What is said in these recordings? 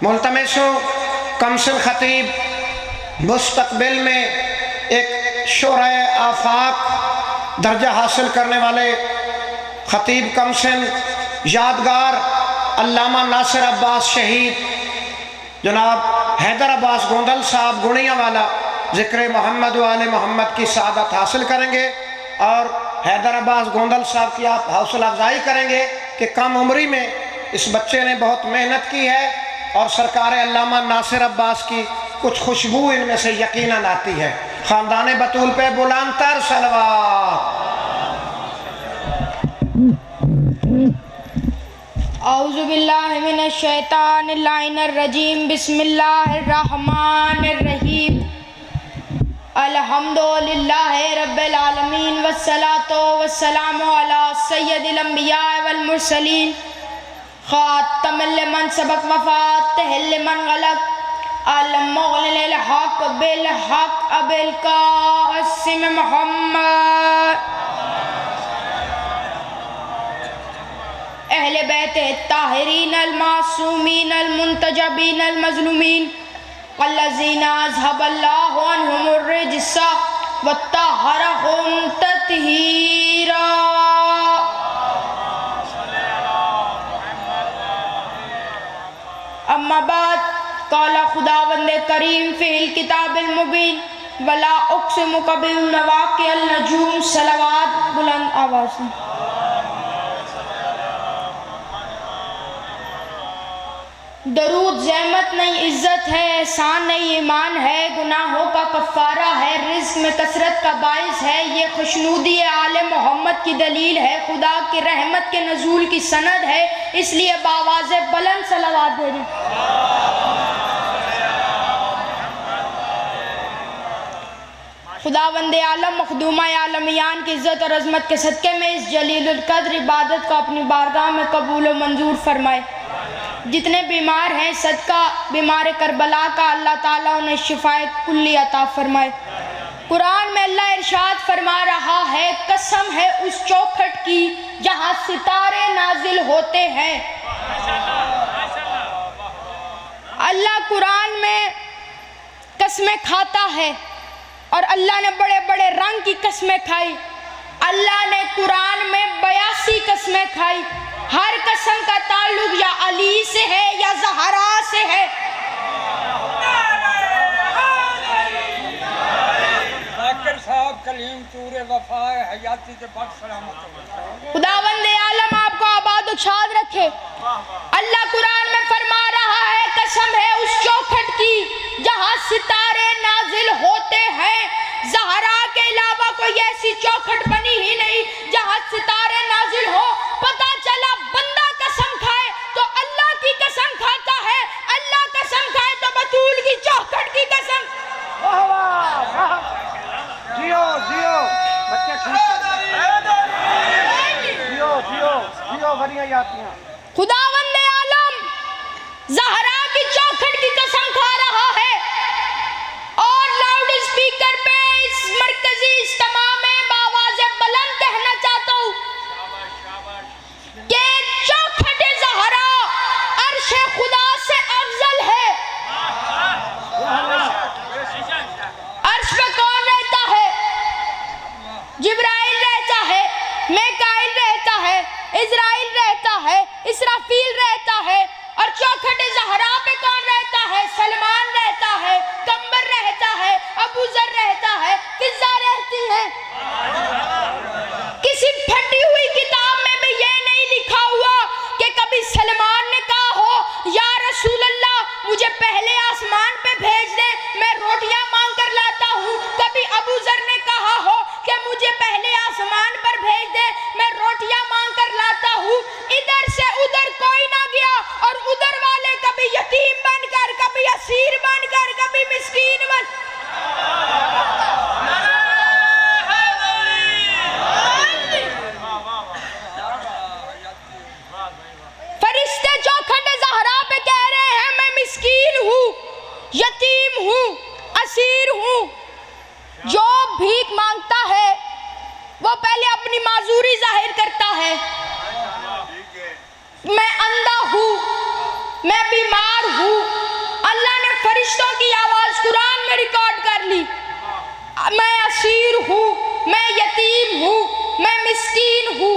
मुल्तमिसो कमसिल खतीब मुस्तकबिल में एक शोरे आफाक दर्जा हासिल करने वाले खतीब कमसिल यादगार अल्लामा नासिर अब्बास शहीद जनाब हैदर अब्बास गोंदल साहब गुणिया वाला ज़िक्र मोहम्मद वाले मोहम्मद की सआदत हासिल करेंगे और हैदर अब्बास गोंदल साहब की आप हौसला अफजाई करेंगे कि कम उम्री में इस बच्चे ने बहुत मेहनत की है और सरकार अल्लामा नासिर अब्बास की कुछ खुशबू इनमें से यकीनन आती है। ख़ानदान बतूल पे बुलंदतर सलवात। औज़ु बिल्लाहि मिनश शैतानिर रजीम बिस्मिल्लाहिर रहमानिर रहीम अल्हम्दुलिल्लाहि रब्बिल आलमीन वस्सलातु वस्सलामु अला सय्यदिल अंबिया वल मुरसलीन खातमिल मन सबक वफातिहिल लिमन गलक अल मुग़निल हक बिल हक अबिल कासिम मोहम्मद अहले बैत ताहिरीन अल मासूमीन अल मुंतजबीन अल मज़लूमीन अल्लज़ीना अज़हबल्लाहु अन्हुमुर रिज्सा वत्तहरहुम तत्हीरा। अम्मा बाद काला खुदावंदे करीम फ़िल किताबिल मुबीन वला उक़्सिमु बिल मवाक़िअल नजूम सलवात बुलंद आवाज़ में। दरूद ज़हमत नहीं इज़्ज़त है, एहसान नहीं ईमान है, गुनाहों का कफ़ारा है, रिज़्क़ में कसरत का बाइस है, ये खुशनूदी आले मोहम्मद की दलील है, खुदा की रहमत के नज़ूल की सनद है, इसलिए बावाज़े बुलंद सलावत दे दें। खुदावंदे आलम मखदूमा आलमियान की इज़्ज़त और अज़मत के सदक़े में इस जलीलुल क़द्र इबादत को अपनी बारगाह में कबूल व मंजूर फरमाए। जितने बीमार हैं सदका बीमार करबला का अल्लाह ताला उन्हें शिफाए कुल्ली अता फरमाए। कुरान में अल्लाह इरशाद फरमा रहा है, कसम है उस चौखट की जहां सितारे नाजिल होते हैं। अल्लाह कुरान में कसमें खाता है और अल्लाह ने बड़े बड़े रंग की कसमें खाई। अल्लाह ने कुरान में 82 कसमें खाई। हर कसम का ताल्लुक या अली से है या ज़हरा से है। खुदावंदे आलम आपको आबाद व शाद रखे। अल्लाह कुरान में फरमा रहा है, कसम है उस चौखट की जहां सितारे नाजिल होते हैं। ज़हरा के अलावा कोई ऐसी चौखट बनी ही नहीं जहां सितारे नाजिल हो। पता चला बंदा कसम खाए तो अल्लाह की कसम खाता है, अल्लाह कसम खाए तो बतूल की चौखट की कसम। जियो जियो बच्चे जियो जियो जियो भरियां जाती हैं। खुदावंदे आलम ज़हरा की चौखट की कसम खा रहा है और लाउड स्पीकर पे इस मरकजी इज्तिमा में बावाज़े बुलंद कहना चाहता हूँ कि चौखट ज़हरा अर्शे खुदा से अफजल है। अर्श पे कौन रहता है? जिब्राइल रहता है, मीकाईल रहता है, इज़राइल रहता है, इसराफील रहता है। और चौखट ज़हरा पे कौन रहता है? सलमान रहता है, कंबर रहता है, अबू ज़र रहता है, फिज़ा रहती है। किसी फटी हुई किताब में भी ये नहीं लिखा हुआ कि कभी सलमान ने कहा हो, या रसूल अल्लाह मुझे पहले आसमान पे भेज दे, मैं रोटियां मांग कर लाता हूँ। कभी अबू ज़र ने कहा हो कि मुझे पहले आसमान पर भेज दे, मैं रोटियां मांग कर लाता हूँ। इधर से उधर कोई ना गया और उधर वाले कभी यतीम बनकर, कभी असीर बनकर, कभी मिस्कीन बन। फरिश्ते चौखट ज़हरा पे कह रहे हैं, मैं मिस्कीन हूँ, यतीम हूँ, असीर हूँ। जो भीख मांगता है वो पहले अपनी माजूरी जाहिर करता है। मैं अंधा हूँ, मैं बीमार हूँ, मैं असीर हूँ, मैं यतीम हूँ, मैं मिस्कीन हूँ।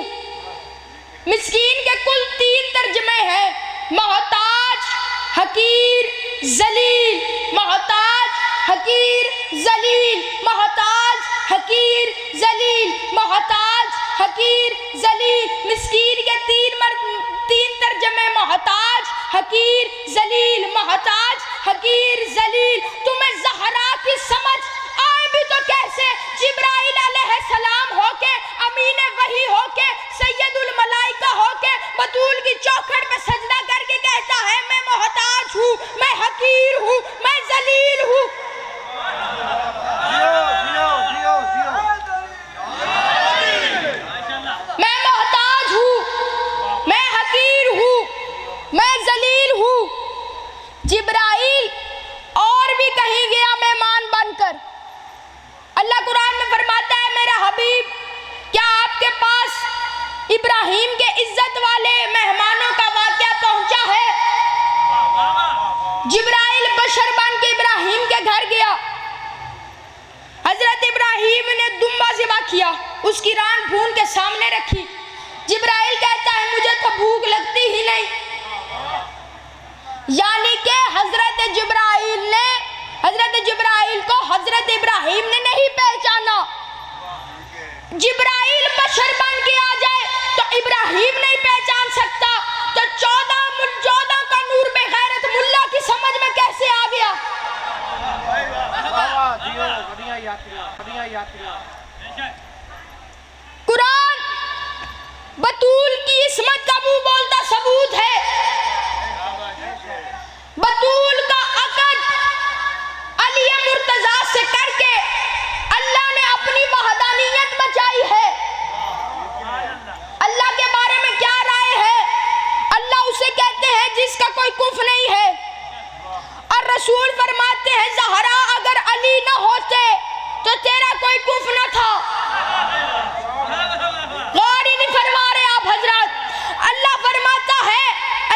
मिस्कीन के कुल 3 तर्जमे हैं, मोहताज, हकीर, जलील। मोहताज, हकीर, जलील। मोहताज, हकीर, जलील। मोहताज, हकीर, जलील। मिस्कीन के 3 तर्जमे, मोहताज, हकीर, जलील। मोहताज, हकीर, जलील। तुम्हें ज़हरा की समझ आए भी तो कैसे? जिब्राइल अलैहिस्सलाम होके, अमीन वही होके, सैयदुल मलाइका होके, बतूल की चौखट पे सजदा करके कहता है मैं मोहताज हूँ, मैं हकीर हूँ, मैं जलील हूँ। मैं मोहताज हूँ, मैं हकीर हूँ, मैं जलील हूँ। जिब्राइल और भी कहीं गया मेहमान बनकर। अल्लाह कुरान में फरमाता है मेरा हबीब, क्या आपके पास इब्राहिम के इज्जत वाले मेहमानों का वाक़या पहुंचा है? जिब्राइल बशर बन के इब्राहिम के घर गया। हजरत इब्राहिम ने दुम्बा ज़िबा किया, उसकी रान भून के सामने रखी। जिब्राइल कहता है मुझे तो भूख लगती ही नहीं। यानी कि हजरत जिब्राइल को हजरत इब्राहिम ने नहीं पहचाना। जिब्राइल बशर बन के आ जाए तो इब्राहिम नहीं पहचान सकता, तो 14 का नूर बेगैरत मुल्ला की समझ में कैसे आ गया? कुरान बतूल की इस्मत का मुंह बोलता सबूत है। बतूल का अकद अली मुर्तजा से करके अल्लाह ने अपनी वहदानियत बचाई है। अल्लाह के बारे में क्या राय है? अल्लाह उसे कहते हैं जिसका कोई कुफ नहीं है, और रसूल फरमाते हैं ज़हरा अगर अली न होते तो तेरा कोई कुफ न था। गौर ही नहीं फरमा रहे आप हजरत। अल्लाह फरमाता है,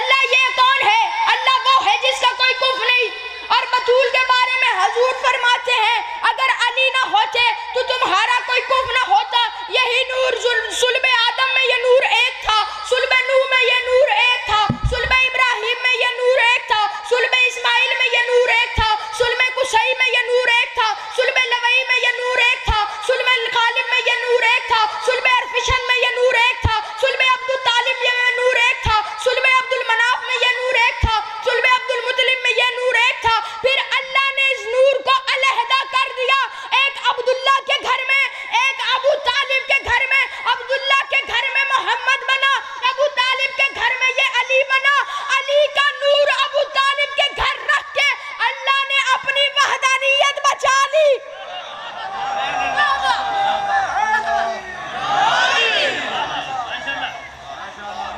अल्लाह ये कौन है? अल्लाह वो है जिसका कोई कुफ नहीं। और बतूल के बारे में हजूर फरमाते हैं अगर अली ना होते तो तुम्हारा कोई कुफ ना होता। यही नूर सुल्बे आदम में ये नूर एक था, सुल्बे नूह में ये नूर एक था, सुल्बे इब्राहिम में ये नूर एक था, सुल्बे इस्माइल में ये नूर एक था, सुल्बे कुसई में ये नूर एक था, सुल्बे लवई में ये नूर एक था, सुल्बे खालिब में ये नूर एक था, सुल्बे अरफिशन में ये नूर एक था, सुल्बे अब्दुल तालिब में नूर एक था, सुल्बे अब्दुल मनाफ में ये नूर एक था, सुल्बे अब्दुल मुतलिब में ये नूर एक था। फिर अल्लाह ने इस नूर को अलहदा कर दिया, एक अब्दुल्ला के घर में, एक अबू तालिब के घर में। अब्दुल्ला के घर में मोहम्मद बना, अबू तालिब के घर में ये अली बना। अली का नूर अबू तालिब के घर रख के अल्लाह ने अपनी वहदानियत बचा ली।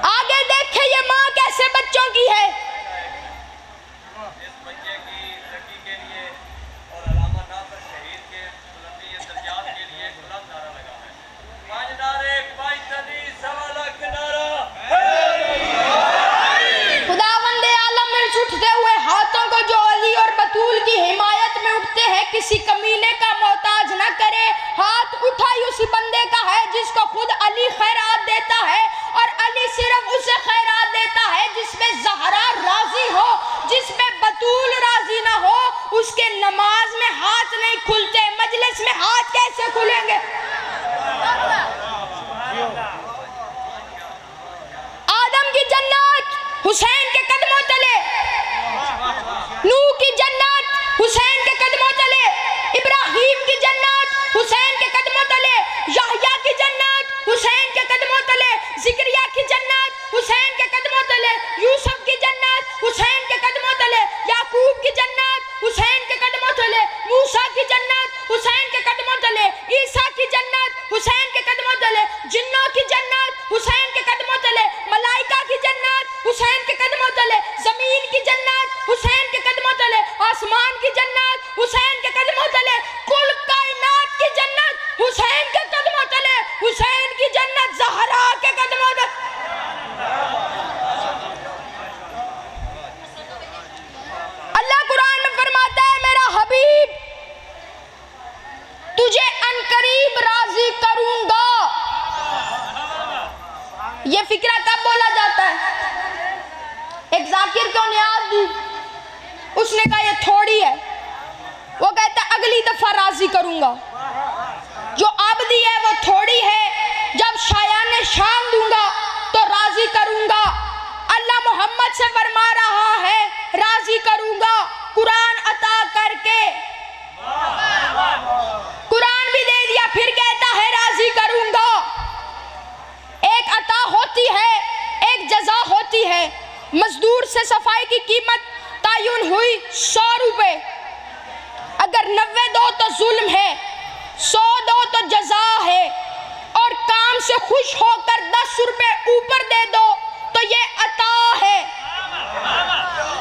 आगे देखे ये माँ कैसे बच्चों की है। खुदावंदे आलम में उठते हुए हाथों को जो अली और बतूल की हिमायत में उठते हैं किसी कमीने का मोहताज न करे। हाथ उठाई उसी बंदे का है जिसको खुद अली खैरात देता है, और अली सिर्फ उसे खैरात देता है जिसमें ज़हरा राजी हो, जिसमें बतूल राजी ना हो। उसके नमाज में हाथ नहीं खुलते, मजलिस में हाथ कैसे खुलेंगे? आदम की जन्नत हुसैन के कदमों तले, नूह की जन्नत हुसैन के कदमों तले, इब्राहिम की जन्नत हुसैन के कदमों तले, याह्या की जन्नत हुसैन के कदमों तले, ज़िक्रिया की जन्नत हुसैन के कदमों तले, यूसुफ की जन्नत हुसैन के कदमों तले, याकूब की जन्नत हुसैन के कदमों तले, मूसा की जन्नत हुसैन के कदमों तले, ईसा की जन्नत हुसैन के कदमों तले, जिन्नों की जन्नत हुसैन के कदमों तले, मलाइका की जन्नत हुसैन के कदमों तले, जमीन की जन्नत हुसैन के कदमों तले, आसमान की जन्नत हुसैन के कदमों तले, कुल कायनात की जन्नत हुसैन के कदमों तले, हुसैन की जन्नत ज़हरा के कदमों तले। अल्लाह कुरान में फरमाता है मेरा हबीब तू जाकिर को न्याज दी। उसने कहा ये थोड़ी है। वो कहता अगली दफा राजी करूंगा। जो अब दी है वो थोड़ी है, जब शायाने शान दूंगा तो राजी करूंगा। अल्लाह मोहम्मद से फरमा रहा है राजी करूंगा कुरान अता करके। कुरान भी दे दिया, फिर कहता है राजी करूंगा। एक अता होती है, एक जजा होती है। मजदूर से सफाई की कीमत तायुन हुई 100 रुपए। अगर 90 दो तो जुल्म है, 100 दो तो जजा है। और काम से खुश होकर 10 रुपए ऊपर दे दो तो ये अता है।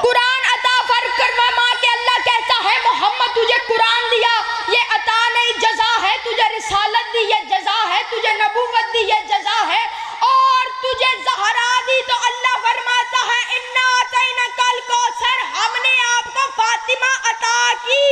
कुरान अता फरमा के अल्लाह कहता है मोहम्मद तुझे कुरान दिया, ये अता नहीं जजा है। तुझे रिसालत दी, ये जजा है। तुझे नबूवत दी, ये जजा है। और तुझे ज़हरा दी तो अल्लाह फरमाता है इन्ना अतैना कल कौसर, हमने आपको फातिमा अता की।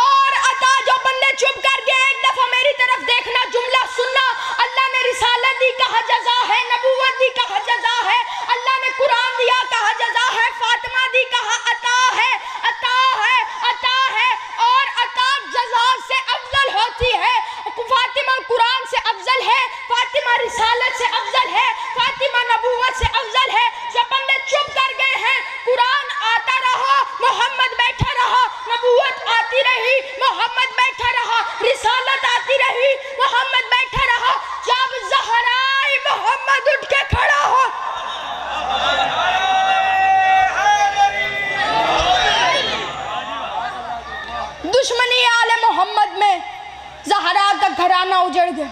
और अता जो बंदे चुप कर गए, एक दफा मेरी तरफ देखना, जुमला सुनना। अल्लाह ने रिसालत दी, कहा जजा है। नबूवत दी, कहा जजा है। अल्लाह ने कुरान दिया, कहा जजा है। फातिमा दी, कहा अता है। अता है, अता है। और अता जजा से अफजल होती है। फातिमा कुरान से अफजल है, फातिमा रिसालत से अफजल है, फातिमा नबूवत से अफजल है। जो बंदे चुप कर गए हैं, कुरान आता रहा, मोहम्मद बैठा रहा। नबूवत आती रही, मोहम्मद बैठा रहा। रिसालत आती रही, मोहम्मद बैठा रहा। जब ज़हरा आई, मोहम्मद उठ के खड़ा हो। दुश्मनी आले मोहम्मद में ज़हरा का घराना उजड़ गया।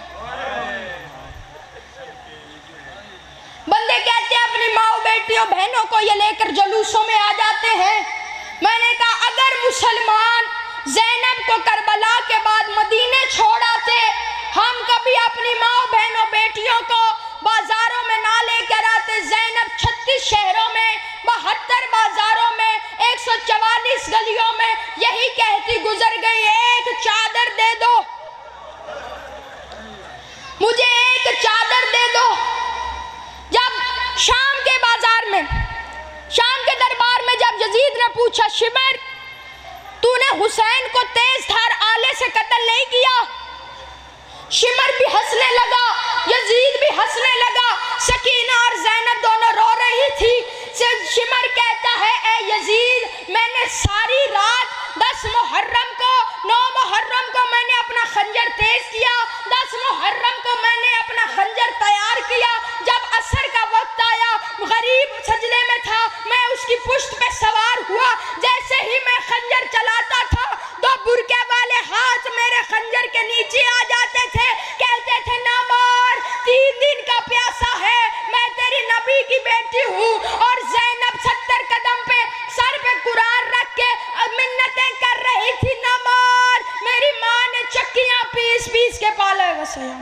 बंदे कहते हैं अपनी माओ बेटियों बहनों को ये लेकर जुलूसों में आ जाते हैं। मैंने कहा अगर मुसलमान ज़ैनब को करबला के बाद मदीने छोड़ आते, हम कभी अपनी माओ बहनों बेटियों को बाजारों में ना लेकर आते। ज़ैनब 36 शहरों में, 72 बाजारों में, 144 गलियों में यही कहती गुजर गई, एक चादर दे दो मुझे, एक चादर दे दो। जब शाम के बाजार में, शाम के दरबार में जब यजीद ने पूछा शिमर तूने हुसैन को तेज धार आले से कत्ल नहीं किया? शिमर भी हंसने लगा, यजीद भी हंसने लगा। सकीना और ज़ैनब दोनों रो रही थी। शिमर कहता है ए यजीद, मैंने सारी रात 10 मुहर्रम को, 9 मुहर्रम को मैंने अपना खंजर तेज किया, 10 मुहर्रम को मैंने अपना खंजर तैयार किया। जब असर का वक्त आया, गरीब सजदे में था, मैं उसकी पुश्त पे सवार हुआ। जैसे ही मैं खंजर चलाता था, 2 बुरके वाले हाथ मेरे खंजर के नीचे आ जाते थे, कहते थे ना मार, 3 दिन का प्यासा है, मैं तेरी नबी की बेटी हूँ। और ज़ैनब 70 कदम पे सर पे कुरान रख के मिन्नतें कर रही थी, ना मार। मेरी माँ ने चक्कियाँ पीस पीस के पाला है। वसल्लम।